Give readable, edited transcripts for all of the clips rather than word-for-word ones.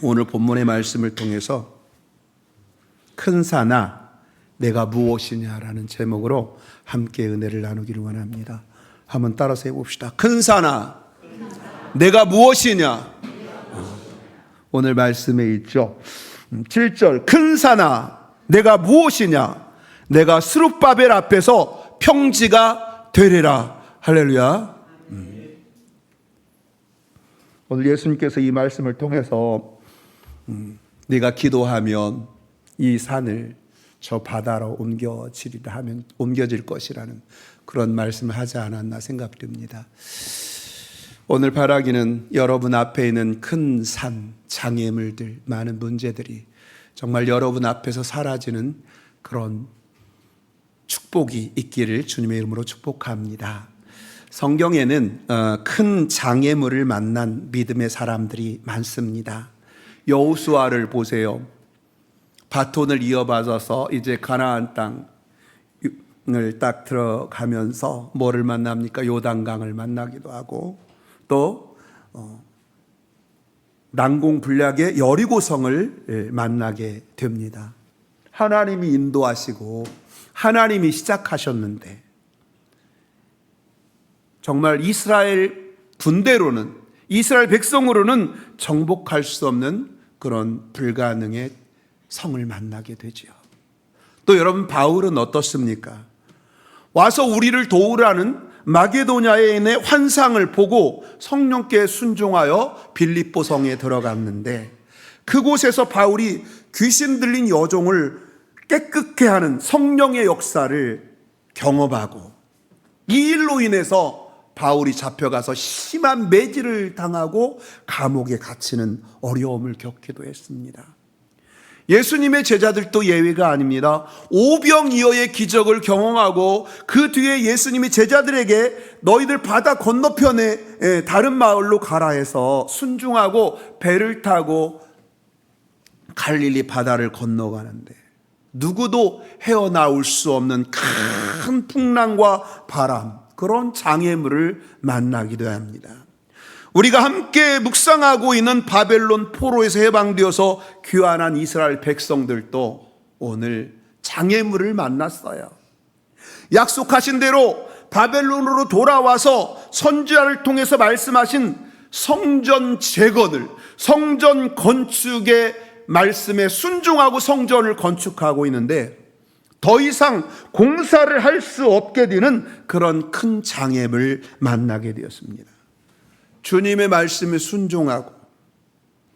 오늘 본문의 말씀을 통해서 큰 산아 내가 무엇이냐라는 제목으로 함께 은혜를 나누기를 원합니다. 한번 따라서 해봅시다. 큰 산아 내가 무엇이냐. 오늘 말씀에 있죠. 7절 큰 산아 내가 무엇이냐. 내가 스룹바벨 앞에서 평지가 되리라. 할렐루야. 오늘 예수님께서 이 말씀을 통해서 네가 기도하면 이 산을 저 바다로 옮겨지리라 하면 옮겨질 것이라는 그런 말씀을 하지 않았나 생각됩니다. 오늘 바라기는 여러분 앞에 있는 큰 산, 장애물들, 많은 문제들이 정말 여러분 앞에서 사라지는 그런 축복이 있기를 주님의 이름으로 축복합니다. 성경에는 큰 장애물을 만난 믿음의 사람들이 많습니다. 여호수아를 보세요. 바톤을 이어받아서 이제 가나안 땅을 딱 들어가면서 뭐를 만납니까? 요단강을 만나기도 하고 또 난공불락의 여리고성을 만나게 됩니다. 하나님이 인도하시고 하나님이 시작하셨는데 정말 이스라엘 군대로는 이스라엘 백성으로는 정복할 수 없는 그런 불가능의 성을 만나게 되죠. 또 여러분 바울은 어떻습니까? 와서 우리를 도우라는 마게도냐의 환상을 보고 성령께 순종하여 빌립보 성에 들어갔는데 그곳에서 바울이 귀신 들린 여종을 깨끗게 하는 성령의 역사를 경험하고 이 일로 인해서 바울이 잡혀가서 심한 매질을 당하고 감옥에 갇히는 어려움을 겪기도 했습니다. 예수님의 제자들도 예외가 아닙니다. 오병이어의 기적을 경험하고 그 뒤에 예수님이 제자들에게 너희들 바다 건너편에 다른 마을로 가라 해서 순종하고 배를 타고 갈릴리 바다를 건너가는데 누구도 헤어나올 수 없는 큰 풍랑과 바람, 그런 장애물을 만나기도 합니다. 우리가 함께 묵상하고 있는 바벨론 포로에서 해방되어서 귀환한 이스라엘 백성들도 오늘 장애물을 만났어요. 약속하신 대로 바벨론으로 돌아와서 선지자를 통해서 말씀하신 성전 재건을, 성전 건축의 말씀에 순종하고 성전을 건축하고 있는데 더 이상 공사를 할 수 없게 되는 그런 큰 장애물을 만나게 되었습니다. 주님의 말씀에 순종하고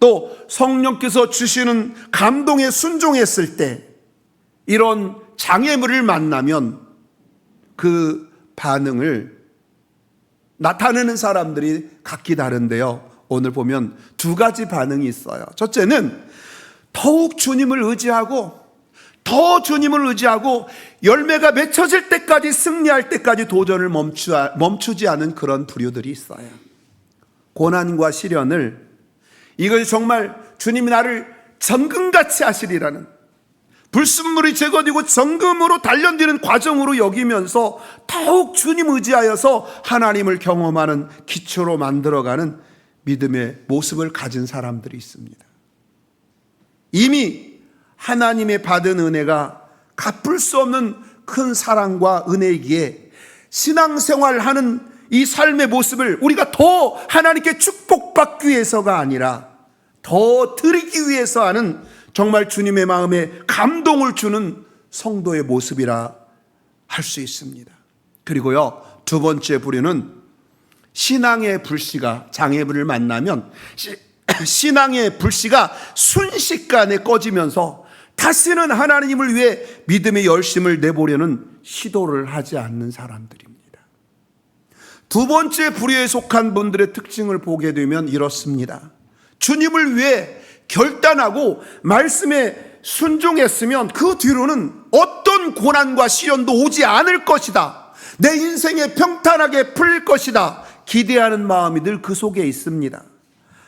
또 성령께서 주시는 감동에 순종했을 때 이런 장애물을 만나면 그 반응을 나타내는 사람들이 각기 다른데요. 오늘 보면 두 가지 반응이 있어요. 첫째는 더욱 주님을 의지하고 더 주님을 의지하고 열매가 맺혀질 때까지 승리할 때까지 도전을 멈추지 않은 그런 부류들이 있어요. 고난과 시련을 이것이 정말 주님이 나를 정금같이 하시리라는 불순물이 제거되고 정금으로 단련되는 과정으로 여기면서 더욱 주님 의지하여서 하나님을 경험하는 기초로 만들어가는 믿음의 모습을 가진 사람들이 있습니다. 이미 하나님의 받은 은혜가 갚을 수 없는 큰 사랑과 은혜이기에 신앙생활하는 이 삶의 모습을 우리가 더 하나님께 축복받기 위해서가 아니라 더 드리기 위해서 하는 정말 주님의 마음에 감동을 주는 성도의 모습이라 할 수 있습니다. 그리고요, 두 번째 부류는 신앙의 불씨가 장애물을 만나면 신앙의 불씨가 순식간에 꺼지면서 다시는 하나님을 위해 믿음의 열심을 내보려는 시도를 하지 않는 사람들입니다. 두 번째 부류에 속한 분들의 특징을 보게 되면 이렇습니다. 주님을 위해 결단하고 말씀에 순종했으면 그 뒤로는 어떤 고난과 시련도 오지 않을 것이다. 내 인생에 평탄하게 풀릴 것이다. 기대하는 마음이 늘 그 속에 있습니다.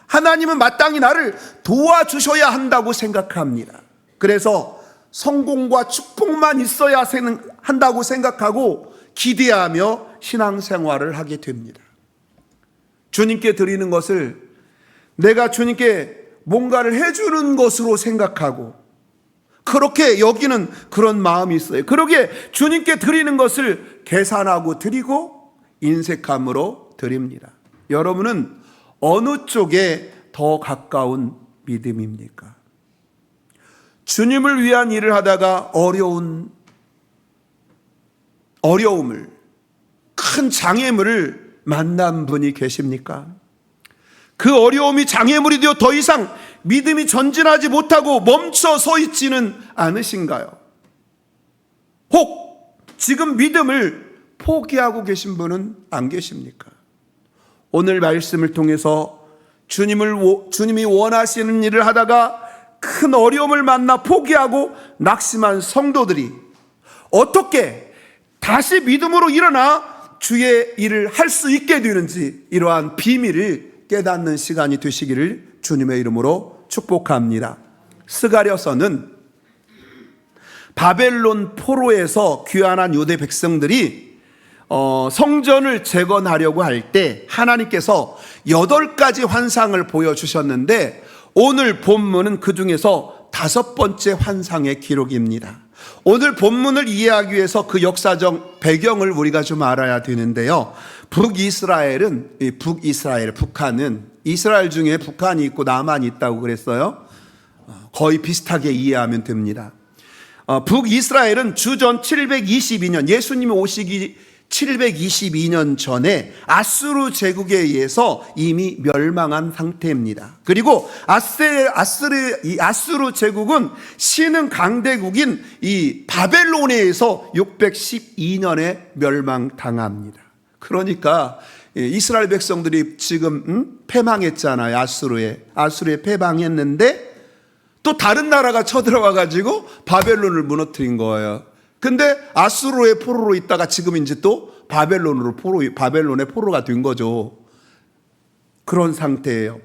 하나님은 마땅히 나를 도와주셔야 한다고 생각합니다. 그래서 성공과 축복만 있어야 한다고 생각하고 기대하며 신앙생활을 하게 됩니다. 주님께 드리는 것을 내가 주님께 뭔가를 해주는 것으로 생각하고 그렇게 여기는 그런 마음이 있어요. 그러기에 주님께 드리는 것을 계산하고 드리고 인색함으로 드립니다. 여러분은 어느 쪽에 더 가까운 믿음입니까? 주님을 위한 일을 하다가 어려움을, 큰 장애물을 만난 분이 계십니까? 그 어려움이 장애물이 되어 더 이상 믿음이 전진하지 못하고 멈춰 서 있지는 않으신가요? 혹 지금 믿음을 포기하고 계신 분은 안 계십니까? 오늘 말씀을 통해서 주님이 원하시는 일을 하다가 큰 어려움을 만나 포기하고 낙심한 성도들이 어떻게 다시 믿음으로 일어나 주의 일을 할 수 있게 되는지, 이러한 비밀을 깨닫는 시간이 되시기를 주님의 이름으로 축복합니다. 스가랴서는 바벨론 포로에서 귀환한 유대 백성들이 성전을 재건하려고 할 때 하나님께서 8가지 환상을 보여주셨는데, 오늘 본문은 그 중에서 5번째 환상의 기록입니다. 오늘 본문을 이해하기 위해서 그 역사적 배경을 우리가 좀 알아야 되는데요. 북한은 이스라엘 중에 북한이 있고 남한이 있다고 그랬어요. 거의 비슷하게 이해하면 됩니다. 북이스라엘은 주전 722년, 예수님이 오시기 722년 전에 아수르 제국에 의해서 이미 멸망한 상태입니다. 그리고 아수르 제국은 신흥 강대국인 이 바벨론에 의해서 612년에 멸망당합니다. 그러니까 이스라엘 백성들이 지금 패망했잖아요. 아수르에 패망했는데 또 다른 나라가 쳐들어와 가지고 바벨론을 무너뜨린 거예요. 근데 아수르의 포로로 있다가 지금 이제 또 바벨론의 포로가 된 거죠. 그런 상태예요.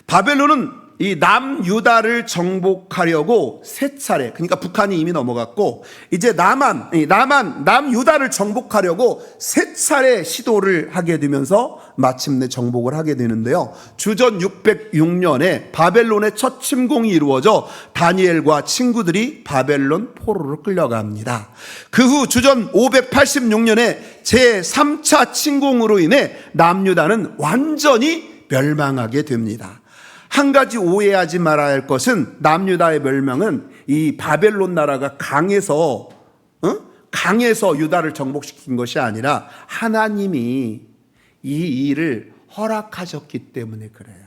바벨론은 이 남유다를 정복하려고 3차례, 그러니까 북한이 이미 넘어갔고 이제 남유다를 정복하려고 3차례 시도를 하게 되면서 마침내 정복을 하게 되는데요. 주전 606년에 바벨론의 첫 침공이 이루어져 다니엘과 친구들이 바벨론 포로로 끌려갑니다. 그 후 주전 586년에 제3차 침공으로 인해 남유다는 완전히 멸망하게 됩니다. 한 가지 오해하지 말아야 할 것은 남유다의 멸망은 이 바벨론 나라가 강해서 유다를 정복시킨 것이 아니라 하나님이 이 일을 허락하셨기 때문에 그래요.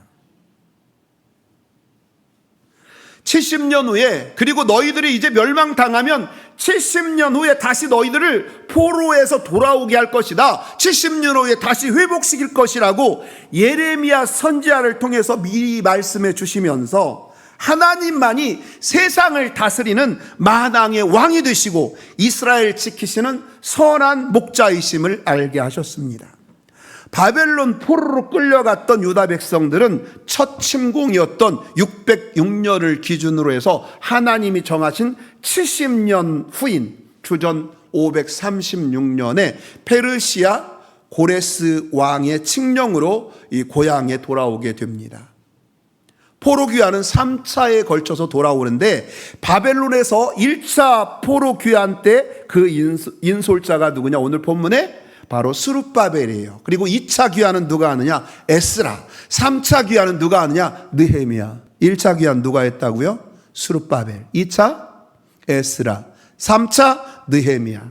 70년 후에, 그리고 너희들이 이제 멸망당하면 70년 후에 다시 너희들을 포로에서 돌아오게 할 것이다. 70년 후에 다시 회복시킬 것이라고 예레미야 선지자를 통해서 미리 말씀해 주시면서 하나님만이 세상을 다스리는 만왕의 왕이 되시고 이스라엘 지키시는 선한 목자이심을 알게 하셨습니다. 바벨론 포로로 끌려갔던 유다 백성들은 첫 침공이었던 606년을 기준으로 해서 하나님이 정하신 70년 후인 주전 536년에 페르시아 고레스 왕의 칙령으로 이 고향에 돌아오게 됩니다. 포로 귀환은 3차에 걸쳐서 돌아오는데 바벨론에서 1차 포로 귀환 때 그 인솔자가 누구냐? 오늘 본문에 바로 스룹바벨이에요. 그리고 2차 귀환은 누가 하느냐? 에스라. 3차 귀환은 누가 하느냐? 느헤미야. 1차 귀환 누가 했다고요? 스룹바벨. 2차 에스라. 3차 느헤미야.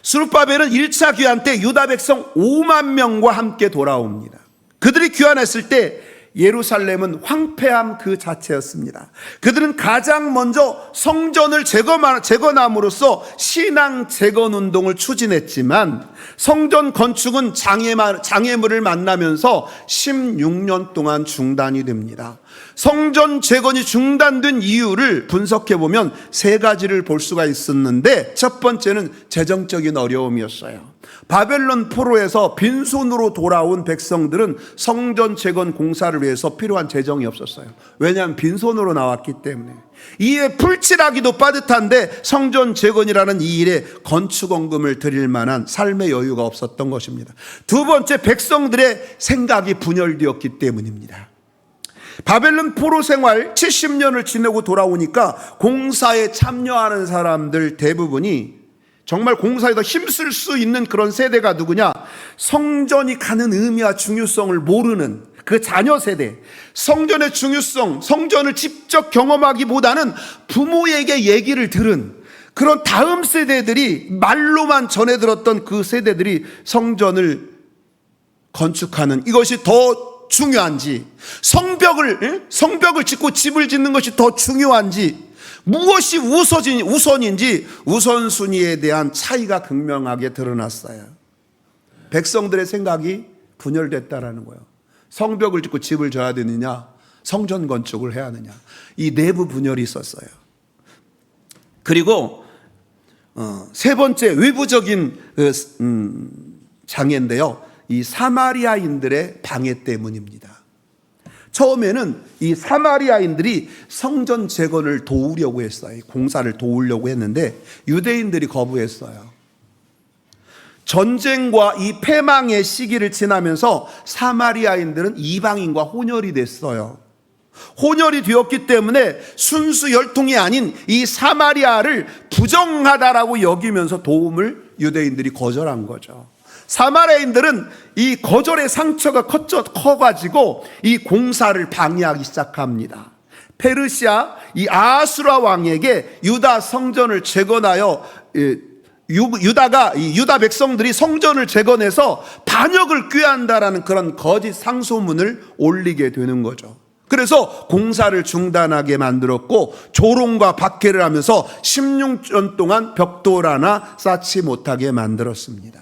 스룹바벨은 1차 귀환 때 유다 백성 5만 명과 함께 돌아옵니다. 그들이 귀환했을 때 예루살렘은 황폐함 그 자체였습니다. 그들은 가장 먼저 성전을 재건함으로써 신앙 재건 운동을 추진했지만 성전 건축은 장애물을 만나면서 16년 동안 중단이 됩니다. 성전 재건이 중단된 이유를 분석해 보면 3가지를 볼 수가 있었는데, 첫 번째는 재정적인 어려움이었어요. 바벨론 포로에서 빈손으로 돌아온 백성들은 성전 재건 공사를 위해서 필요한 재정이 없었어요. 왜냐하면 빈손으로 나왔기 때문에. 이에 풀칠하기도 빠듯한데 성전 재건이라는 이 일에 건축원금을 드릴 만한 삶의 여유가 없었던 것입니다. 두 번째, 백성들의 생각이 분열되었기 때문입니다. 바벨론 포로 생활 70년을 지내고 돌아오니까 공사에 참여하는 사람들 대부분이 정말 공사에서 힘쓸 수 있는 그런 세대가 누구냐? 성전이 가는 의미와 중요성을 모르는 그 자녀 세대, 성전의 중요성, 성전을 직접 경험하기보다는 부모에게 얘기를 들은 그런 다음 세대들이, 말로만 전해 들었던 그 세대들이 성전을 건축하는 이것이 더 중요한지, 성벽을 짓고 집을 짓는 것이 더 중요한지, 무엇이 우선인지 우선순위에 대한 차이가 극명하게 드러났어요. 백성들의 생각이 분열됐다라는 거예요. 성벽을 짓고 집을 져야 되느냐, 성전 건축을 해야 하느냐, 이 내부 분열이 있었어요. 그리고 세 번째 외부적인 장애인데요, 이 사마리아인들의 방해 때문입니다. 처음에는 이 사마리아인들이 성전 재건을 도우려고 했어요. 공사를 도우려고 했는데 유대인들이 거부했어요. 전쟁과 이 패망의 시기를 지나면서 사마리아인들은 이방인과 혼혈이 됐어요. 혼혈이 되었기 때문에 순수 혈통이 아닌 이 사마리아를 부정하다라고 여기면서 도움을 유대인들이 거절한 거죠. 사마리아인들은 이 거절의 상처가 커가지고 이 공사를 방해하기 시작합니다. 페르시아 이 아수라 왕에게 유다 성전을 재건하여, 유다 백성들이 성전을 재건해서 반역을 꾀한다라는 그런 거짓 상소문을 올리게 되는 거죠. 그래서 공사를 중단하게 만들었고 조롱과 박해를 하면서 16년 동안 벽돌 하나 쌓지 못하게 만들었습니다.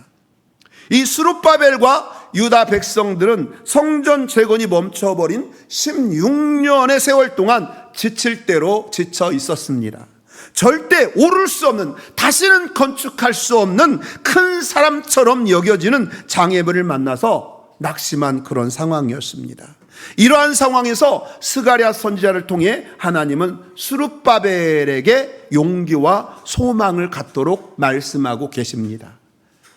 이 스룹바벨과 유다 백성들은 성전 재건이 멈춰버린 16년의 세월 동안 지칠 대로 지쳐 있었습니다. 절대 오를 수 없는, 다시는 건축할 수 없는 큰 사람처럼 여겨지는 장애물을 만나서 낙심한 그런 상황이었습니다. 이러한 상황에서 스가랴 선지자를 통해 하나님은 스룹바벨에게 용기와 소망을 갖도록 말씀하고 계십니다.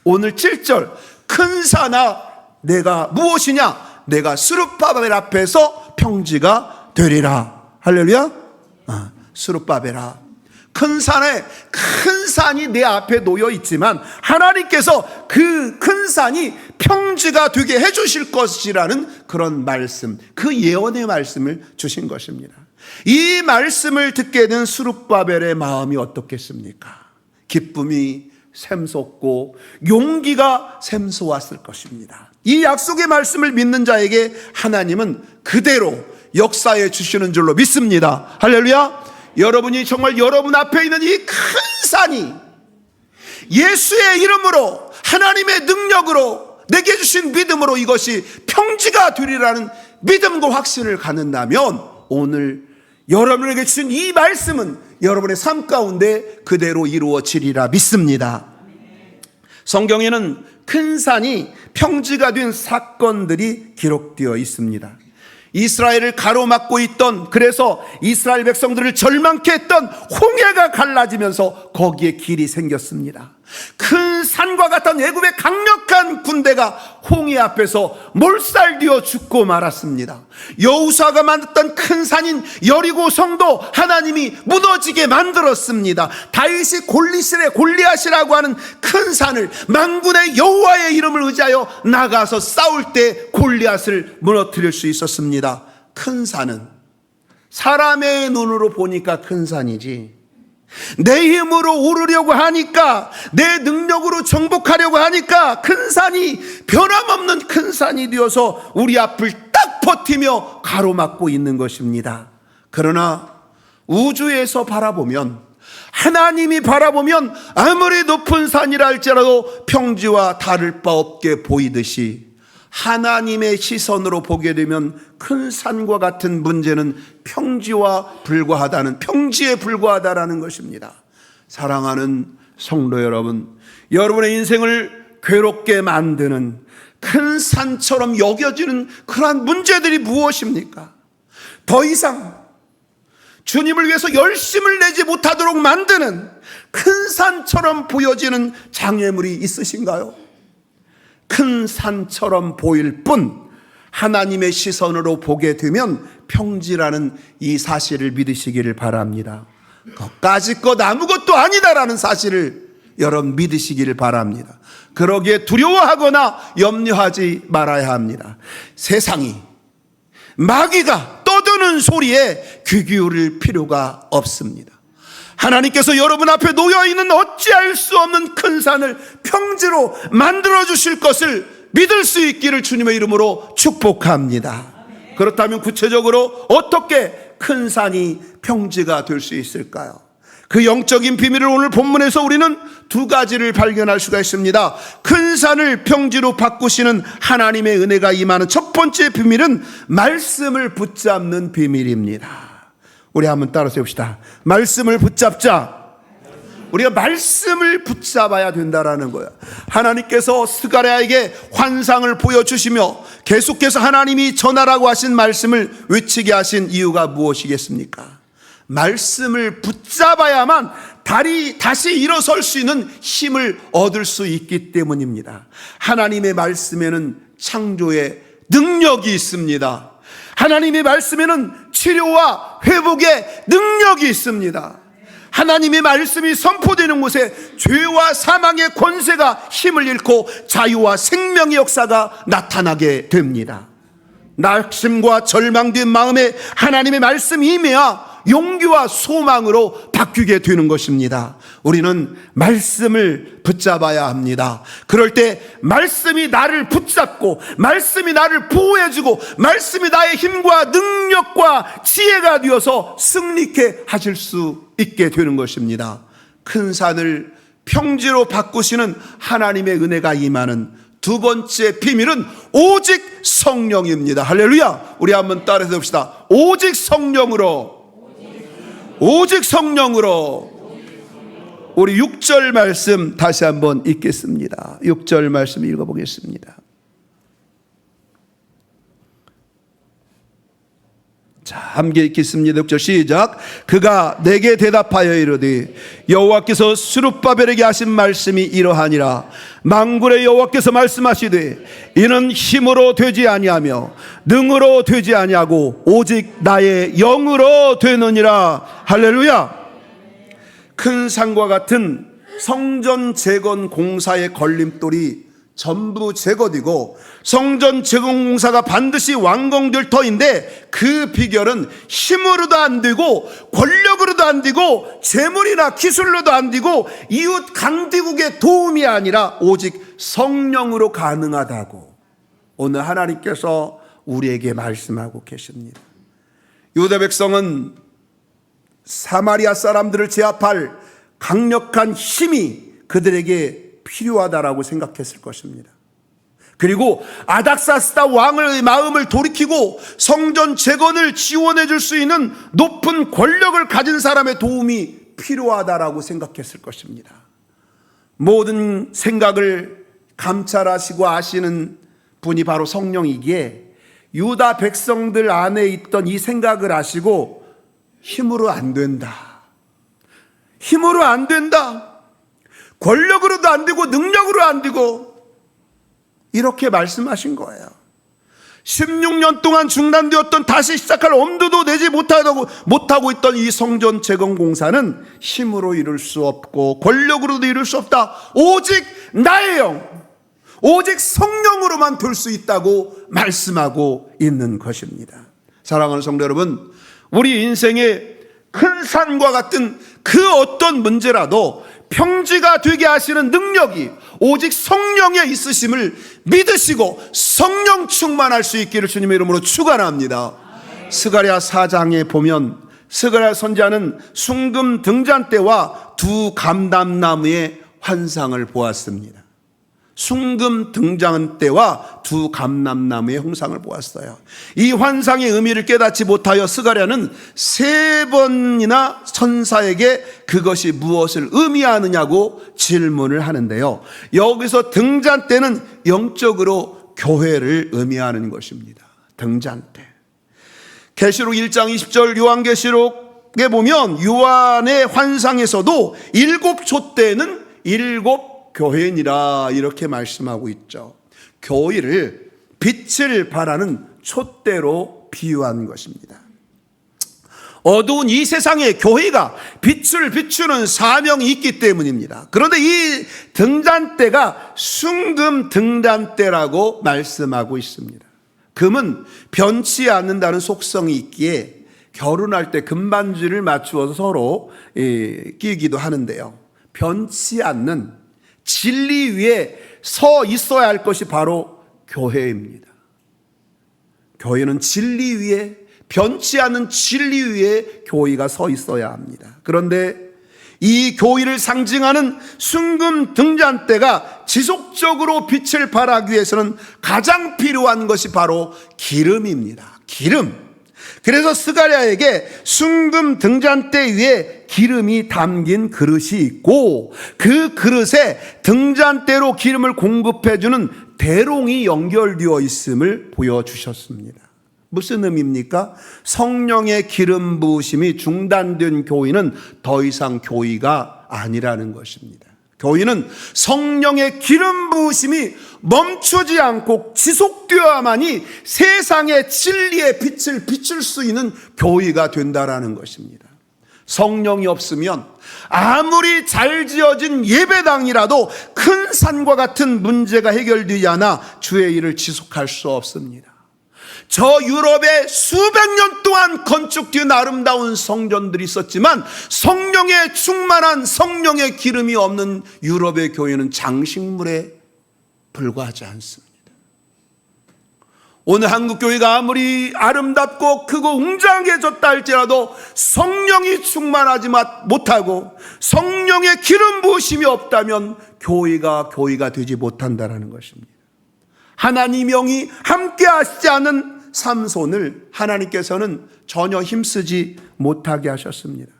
오늘 7절, 큰 산아 내가 무엇이냐? 내가 스룹바벨 앞에서 평지가 되리라. 할렐루야. 스룹바벨아, 큰 산이 내 앞에 놓여 있지만 하나님께서 그 큰 산이 평지가 되게 해주실 것이라는 그런 말씀, 그 예언의 말씀을 주신 것입니다. 이 말씀을 듣게 된 스룹바벨의 마음이 어떻겠습니까? 기쁨이 샘솟고 용기가 샘솟았을 것입니다. 이 약속의 말씀을 믿는 자에게 하나님은 그대로 역사해 주시는 줄로 믿습니다. 할렐루야. 여러분이 정말 여러분 앞에 있는 이 큰 산이 예수의 이름으로, 하나님의 능력으로, 내게 주신 믿음으로 이것이 평지가 되리라는 믿음과 확신을 갖는다면 오늘 여러분에게 주신 이 말씀은 여러분의 삶 가운데 그대로 이루어지리라 믿습니다. 성경에는 큰 산이 평지가 된 사건들이 기록되어 있습니다. 이스라엘을 가로막고 있던, 그래서 이스라엘 백성들을 절망케 했던 홍해가 갈라지면서 거기에 길이 생겼습니다. 큰 산과 같은 애굽의 강력한 군대가 홍해 앞에서 몰살되어 죽고 말았습니다. 여호수아가 만들었던 큰 산인 여리고 성도 하나님이 무너지게 만들었습니다. 다윗이 골리앗이라고 하는 큰 산을 만군의 여호와의 이름을 의지하여 나가서 싸울 때 골리앗을 무너뜨릴 수 있었습니다. 큰 산은 사람의 눈으로 보니까 큰 산이지, 내 힘으로 오르려고 하니까, 내 능력으로 정복하려고 하니까 큰 산이 변함없는 큰 산이 되어서 우리 앞을 딱 버티며 가로막고 있는 것입니다. 그러나 우주에서 바라보면, 하나님이 바라보면 아무리 높은 산이라 할지라도 평지와 다를 바 없게 보이듯이 하나님의 시선으로 보게 되면 큰 산과 같은 문제는 평지에 불과하다라는 것입니다. 사랑하는 성도 여러분, 여러분의 인생을 괴롭게 만드는 큰 산처럼 여겨지는 그러한 문제들이 무엇입니까? 더 이상 주님을 위해서 열심을 내지 못하도록 만드는 큰 산처럼 보여지는 장애물이 있으신가요? 큰 산처럼 보일 뿐 하나님의 시선으로 보게 되면 평지라는 이 사실을 믿으시기를 바랍니다. 그까짓 것 아무것도 아니다라는 사실을 여러분 믿으시기를 바랍니다. 그러기에 두려워하거나 염려하지 말아야 합니다. 세상이, 마귀가 떠드는 소리에 귀 기울일 필요가 없습니다. 하나님께서 여러분 앞에 놓여있는 어찌할 수 없는 큰 산을 평지로 만들어 주실 것을 믿을 수 있기를 주님의 이름으로 축복합니다. 그렇다면 구체적으로 어떻게 큰 산이 평지가 될 수 있을까요? 그 영적인 비밀을 오늘 본문에서 우리는 두 가지를 발견할 수가 있습니다. 큰 산을 평지로 바꾸시는 하나님의 은혜가 임하는 첫 번째 비밀은 말씀을 붙잡는 비밀입니다. 우리 한번 따라서 해봅시다. 말씀을 붙잡자. 우리가 말씀을 붙잡아야 된다라는 거예요. 하나님께서 스가랴에게 환상을 보여주시며 계속해서 하나님이 전하라고 하신 말씀을 외치게 하신 이유가 무엇이겠습니까? 말씀을 붙잡아야만 다시 일어설 수 있는 힘을 얻을 수 있기 때문입니다. 하나님의 말씀에는 창조의 능력이 있습니다. 하나님의 말씀에는 치료와 회복의 능력이 있습니다. 하나님의 말씀이 선포되는 곳에 죄와 사망의 권세가 힘을 잃고 자유와 생명의 역사가 나타나게 됩니다. 낙심과 절망된 마음에 하나님의 말씀이 임해야 용기와 소망으로 바뀌게 되는 것입니다. 우리는 말씀을 붙잡아야 합니다. 그럴 때 말씀이 나를 붙잡고 말씀이 나를 보호해주고 말씀이 나의 힘과 능력과 지혜가 되어서 승리케 하실 수 있게 되는 것입니다. 큰 산을 평지로 바꾸시는 하나님의 은혜가 임하는 두 번째 비밀은 오직 성령입니다. 할렐루야. 우리 한번 따라서 봅시다. 오직 성령으로, 오직 성령으로. 우리 6절 말씀 다시 한번 읽겠습니다. 6절 말씀 읽어보겠습니다. 자, 함께 읽겠습니다. 6절 시작. 그가 내게 대답하여 이르되 여호와께서 스룹바벨에게 하신 말씀이 이러하니라. 만군의 여호와께서 말씀하시되 이는 힘으로 되지 아니하며 능으로 되지 아니하고 오직 나의 영으로 되느니라. 할렐루야. 큰 산과 같은 성전 재건 공사의 걸림돌이 전부 제거되고 성전 재건 공사가 반드시 완공될 터인데 그 비결은 힘으로도 안 되고 권력으로도 안 되고 재물이나 기술로도 안 되고 이웃 강대국의 도움이 아니라 오직 성령으로 가능하다고 오늘 하나님께서 우리에게 말씀하고 계십니다. 유다 백성은 사마리아 사람들을 제압할 강력한 힘이 그들에게 필요하다라고 생각했을 것입니다. 그리고 아닥사스다 왕의 마음을 돌이키고 성전 재건을 지원해 줄 수 있는 높은 권력을 가진 사람의 도움이 필요하다라고 생각했을 것입니다. 모든 생각을 감찰하시고 아시는 분이 바로 성령이기에 유다 백성들 안에 있던 이 생각을 아시고 힘으로 안 된다, 힘으로 안 된다, 권력으로도 안 되고 능력으로 안 되고 이렇게 말씀하신 거예요. 16년 동안 중단되었던 다시 시작할 엄두도 내지 못하고 있던 이 성전 재건 공사는 힘으로 이룰 수 없고 권력으로도 이룰 수 없다. 오직 나의 영, 오직 성령으로만 될 수 있다고 말씀하고 있는 것입니다. 사랑하는 성도 여러분, 우리 인생의 큰 산과 같은 그 어떤 문제라도 평지가 되게 하시는 능력이 오직 성령에 있으심을 믿으시고 성령 충만할 수 있기를 주님의 이름으로 축원합니다. 스가랴 4장에 보면 스가랴 선지자는 순금 등잔대와 두 감람나무의 환상을 보았습니다. 순금 등잔대와 두 감람나무의 형상을 보았어요. 이 환상의 의미를 깨닫지 못하여 스가랴는 3번이나 천사에게 그것이 무엇을 의미하느냐고 질문을 하는데요, 여기서 등잔대는 영적으로 교회를 의미하는 것입니다. 등잔대. 계시록 1장 20절 요한계시록에 보면 요한의 환상에서도 7촛대는 7 교회니라 이렇게 말씀하고 있죠. 교회를 빛을 발하는 촛대로 비유한 것입니다. 어두운 이 세상에 교회가 빛을 비추는 사명이 있기 때문입니다. 그런데 이 등잔대가 순금 등잔대라고 말씀하고 있습니다. 금은 변치 않는다는 속성이 있기에 결혼할 때 금반지를 맞추어서 서로 끼기도 하는데요. 변치 않는 진리 위에 서 있어야 할 것이 바로 교회입니다. 교회는 진리 위에, 변치 않는 진리 위에 교회가 서 있어야 합니다. 그런데 이 교회를 상징하는 순금 등잔대가 지속적으로 빛을 발하기 위해서는 가장 필요한 것이 바로 기름입니다. 기름. 그래서 스가랴에게 순금 등잔대 위에 기름이 담긴 그릇이 있고 그 그릇에 등잔대로 기름을 공급해주는 대롱이 연결되어 있음을 보여주셨습니다. 무슨 의미입니까? 성령의 기름 부으심이 중단된 교회는 더 이상 교회가 아니라는 것입니다. 교회는 성령의 기름 부으심이 멈추지 않고 지속되어야만이 세상의 진리의 빛을 비출 수 있는 교회가 된다라는 것입니다. 성령이 없으면 아무리 잘 지어진 예배당이라도 큰 산과 같은 문제가 해결되지 않아 주의 일을 지속할 수 없습니다. 저 유럽에 수백 년 동안 건축된 아름다운 성전들이 있었지만 성령에 충만한 성령의 기름이 없는 유럽의 교회는 장식물에 불과하지 않습니다. 오늘 한국 교회가 아무리 아름답고 크고 웅장해졌다 할지라도 성령이 충만하지 못하고 성령의 기름 부으심이 없다면 교회가 되지 못한다는 것입니다. 하나님의 영이 함께 하시지 않은 삼손을 하나님께서는 전혀 힘쓰지 못하게 하셨습니다.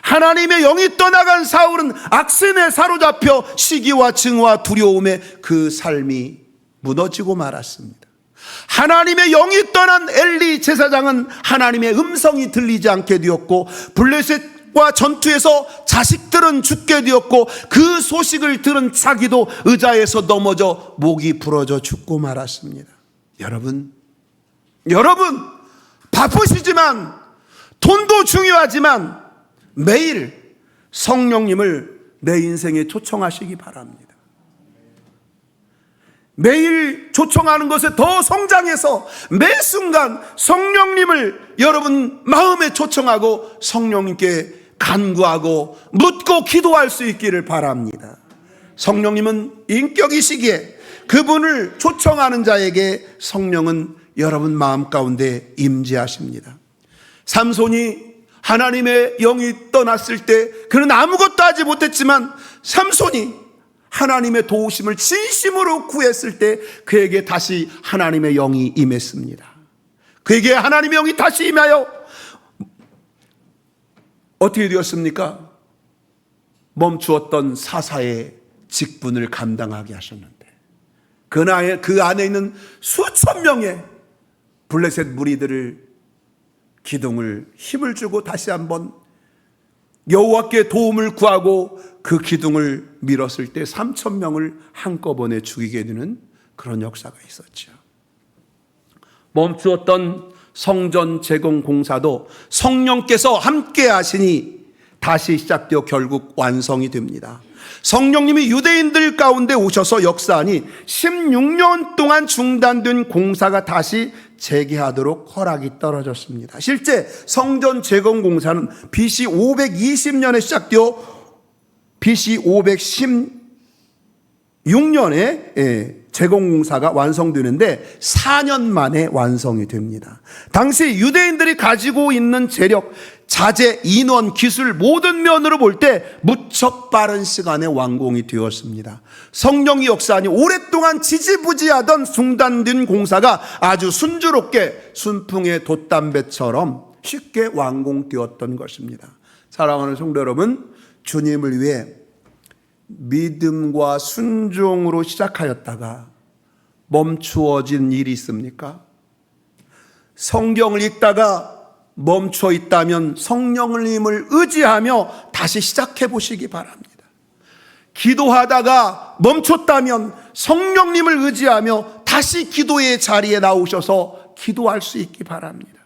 하나님의 영이 떠나간 사울은 악신에 사로잡혀 시기와 증오와 두려움에 그 삶이 무너지고 말았습니다. 하나님의 영이 떠난 엘리 제사장은 하나님의 음성이 들리지 않게 되었고 블레셋과 전투에서 자식들은 죽게 되었고 그 소식을 들은 자기도 의자에서 넘어져 목이 부러져 죽고 말았습니다. 여러분 바쁘시지만 돈도 중요하지만 매일 성령님을 내 인생에 초청하시기 바랍니다. 매일 초청하는 것에 더 성장해서 매 순간 성령님을 여러분 마음에 초청하고 성령님께 간구하고 묻고 기도할 수 있기를 바랍니다. 성령님은 인격이시기에 그분을 초청하는 자에게 성령은 여러분 마음 가운데 임재하십니다. 삼손이 하나님의 영이 떠났을 때 그는 아무것도 하지 못했지만 삼손이 하나님의 도우심을 진심으로 구했을 때 그에게 다시 하나님의 영이 임했습니다. 그에게 하나님의 영이 다시 임하여 어떻게 되었습니까? 멈추었던 사사의 직분을 감당하게 하셨는데 그 안에 있는 수천 명의 블레셋 무리들을 기둥을 힘을 주고 다시 한번 여호와께 도움을 구하고 그 기둥을 밀었을 때 3,000명을 한꺼번에 죽이게 되는 그런 역사가 있었죠. 멈추었던 성전 재건 공사도 성령께서 함께 하시니 다시 시작되어 결국 완성이 됩니다. 성령님이 유대인들 가운데 오셔서 역사하니 16년 동안 중단된 공사가 다시 재개하도록 허락이 떨어졌습니다. 실제 성전 재건 공사는 BC 520년에 시작되어 BC 516년에 재건공사가 완성되는데 4년 만에 완성이 됩니다. 당시 유대인들이 가지고 있는 재력, 자재, 인원, 기술 모든 면으로 볼 때 무척 빠른 시간에 완공이 되었습니다. 성령이 역사하니 오랫동안 지지부지하던 중단된 공사가 아주 순조롭게 순풍의 돛담배처럼 쉽게 완공되었던 것입니다. 사랑하는 성도 여러분, 주님을 위해 믿음과 순종으로 시작하였다가 멈추어진 일이 있습니까? 성경을 읽다가 멈춰 있다면 성령님을 의지하며 다시 시작해 보시기 바랍니다. 기도하다가 멈췄다면 성령님을 의지하며 다시 기도의 자리에 나오셔서 기도할 수 있기 바랍니다.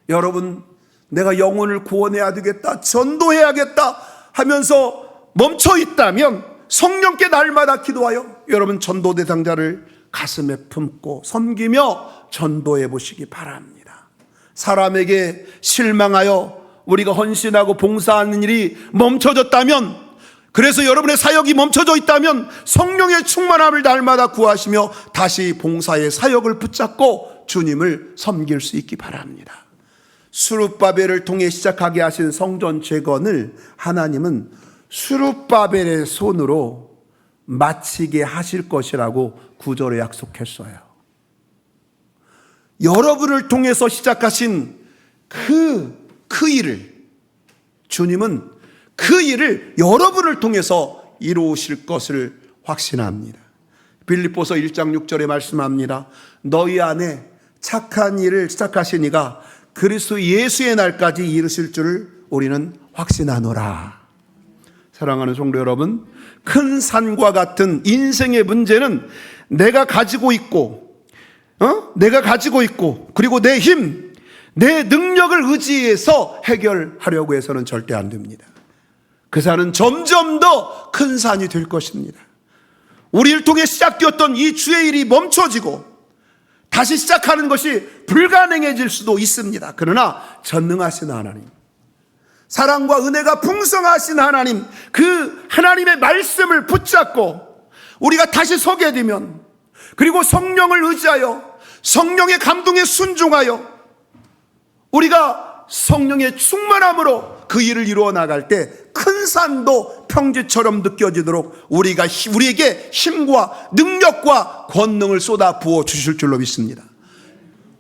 여러분, 내가 영혼을 구원해야 되겠다, 전도해야겠다 하면서 멈춰 있다면 성령께 날마다 기도하여 여러분 전도 대상자를 가슴에 품고 섬기며 전도해 보시기 바랍니다. 사람에게 실망하여 우리가 헌신하고 봉사하는 일이 멈춰졌다면, 그래서 여러분의 사역이 멈춰져 있다면 성령의 충만함을 날마다 구하시며 다시 봉사의 사역을 붙잡고 주님을 섬길 수 있기 바랍니다. 스룹바벨을 통해 시작하게 하신 성전 재건을 하나님은 스룹바벨의 손으로 마치게 하실 것이라고 구절에 약속했어요. 여러분을 통해서 시작하신 그 일을, 주님은 그 일을 여러분을 통해서 이루실 것을 확신합니다. 빌립보서 1장 6절에 말씀합니다. 너희 안에 착한 일을 시작하신 이가 그리스도 예수의 날까지 이루실 줄을 우리는 확신하노라. 사랑하는 성도 여러분, 큰 산과 같은 인생의 문제는 내가 가지고 있고 그리고 내 힘, 내 능력을 의지해서 해결하려고 해서는 절대 안 됩니다. 그 산은 점점 더 큰 산이 될 것입니다. 우리를 통해 시작되었던 이 주의 일이 멈춰지고 다시 시작하는 것이 불가능해질 수도 있습니다. 그러나 전능하신 하나님, 사랑과 은혜가 풍성하신 하나님, 그 하나님의 말씀을 붙잡고 우리가 다시 서게 되면, 그리고 성령을 의지하여 성령의 감동에 순종하여 우리가 성령의 충만함으로 그 일을 이루어 나갈 때 큰 산도 평지처럼 느껴지도록 우리에게 힘과 능력과 권능을 쏟아 부어 주실 줄로 믿습니다.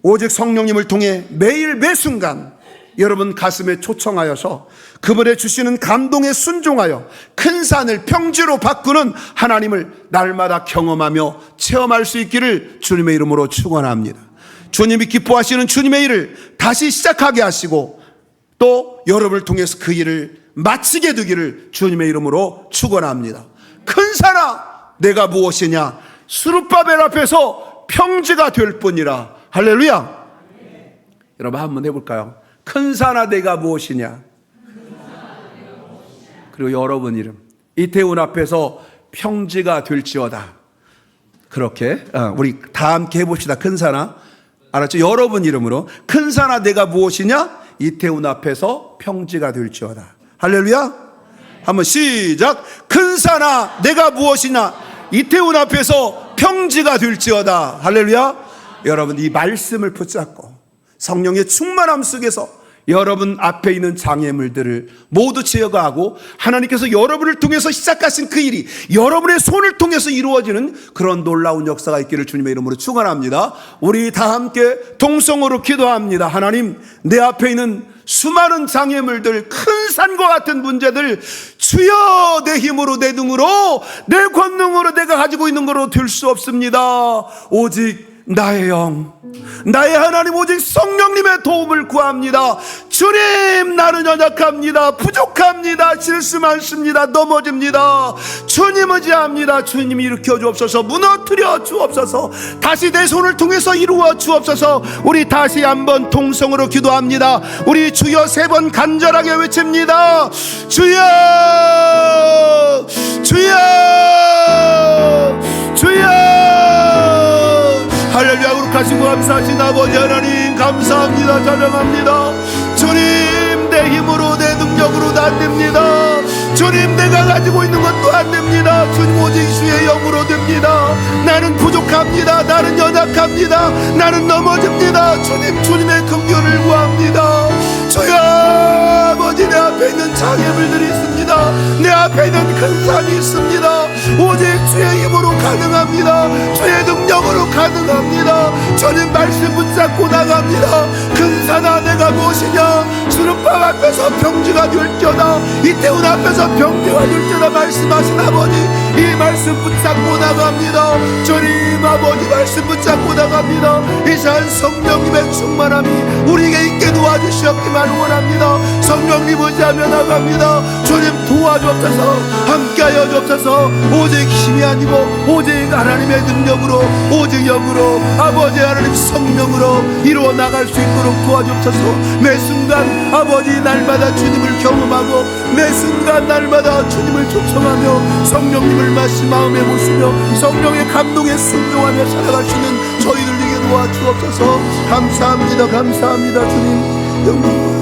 오직 성령님을 통해 매일 매순간 여러분 가슴에 초청하여서 그분의 주시는 감동에 순종하여 큰 산을 평지로 바꾸는 하나님을 날마다 경험하며 체험할 수 있기를 주님의 이름으로 축원합니다. 주님이 기뻐하시는 주님의 일을 다시 시작하게 하시고 또 여러분을 통해서 그 일을 마치게 되기를 주님의 이름으로 축원합니다. 큰 산아 내가 무엇이냐, 스룹바벨 앞에서 평지가 될 뿐이라. 할렐루야. 여러분 한번 해볼까요? 큰 산아 내가 무엇이냐, 그리고 여러분 이름 이태원 앞에서 평지가 될지어다. 그렇게 우리 다 함께 해봅시다. 큰 산아, 알았죠? 여러분 이름으로 큰 산아 내가 무엇이냐, 이태원 앞에서 평지가 될지어다. 할렐루야. 한번 시작. 큰 산아 내가 무엇이냐, 이태원 앞에서 평지가 될지어다. 할렐루야. 여러분 이 말씀을 붙잡고 성령의 충만함 속에서 여러분 앞에 있는 장애물들을 모두 제거하고 하나님께서 여러분을 통해서 시작하신 그 일이 여러분의 손을 통해서 이루어지는 그런 놀라운 역사가 있기를 주님의 이름으로 축원합니다. 우리 다 함께 동성으로 기도합니다. 하나님, 내 앞에 있는 수많은 장애물들, 큰 산과 같은 문제들 주여 내 힘으로, 내 능으로, 내 권능으로 내가 가지고 있는 거로 될 수 없습니다. 오직 나의 영, 나의 하나님, 오직 성령님의 도움을 구합니다. 주님, 나는 연약합니다. 부족합니다. 실수 많습니다. 넘어집니다. 주님 의지합니다. 주님이 일으켜 주옵소서. 무너뜨려 주옵소서. 다시 내 손을 통해서 이루어 주옵소서. 우리 다시 한번 통성으로 기도합니다. 우리 주여 3번 간절하게 외칩니다. 주여, 주여, 주여. 할렐루야. 거룩하시고 감사하신 아버지 하나님, 감사합니다. 찬양합니다. 주님, 내 힘으로 내 능력으로도 안 됩니다. 주님, 내가 가지고 있는 것도 안 됩니다. 주님, 오직 주의 영으로 됩니다. 나는 부족합니다. 나는 연약합니다. 나는 넘어집니다. 주님, 주님의 긍휼을 구합니다. 주여, 아버지, 내 앞에 있는 장애물들이 있습니다. 내 앞에 있는 큰 산이 있습니다. 오직 주의 힘으로 가능합니다. 주의 능력으로 가능합니다. 주님 말씀 붙잡고 나갑니다. 큰 산아 내가 무엇이냐, 수르밤 앞에서 평지가 될지어다, 이태원 앞에서 평지가 될지어다 말씀하신 아버지, 이 말씀 붙잡고 나갑니다. 주님 아버지 말씀 붙잡고 나갑니다. 이 시간 성령님의 충만함이 우리에게 있게 함께 도와주시옵기만 원합니다. 성령님 의지하며 나갑니다. 주님 도와주옵소서. 함께하여 주옵소서. 오직 힘이 아니고 오직 하나님의 능력으로, 오직 영으로, 아버지 하나님 성령으로 이루어 나갈 수 있도록 도와주옵소서. 매 순간 아버지 날마다 주님을 경험하고 매 순간 날마다 주님을 초청하며 성령님을 마시 마음에 모시며 성령의 감동에 순종하며 살아갈 수 있는 저희들 되게 도와주옵소서. 감사합니다. 감사합니다. 주님 영광